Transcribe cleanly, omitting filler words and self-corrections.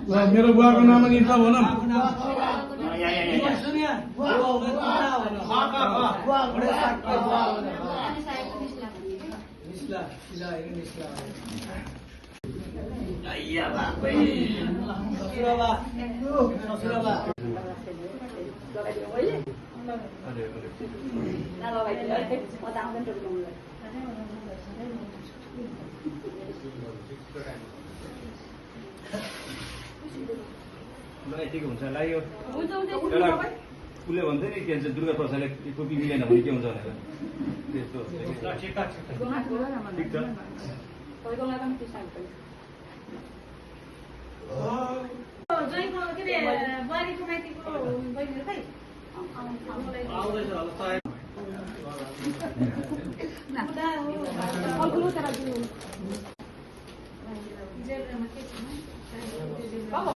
मेरो बुवाको नाम निता भनौँ यतिको हुन्छ होला यो एउटा उसले भन्थ्यो नि के भन्छ दुर्गा प्रसादले टोपी मिलेन भने के हुन्छ भनेर त्यस्तो ठिक छ Zebra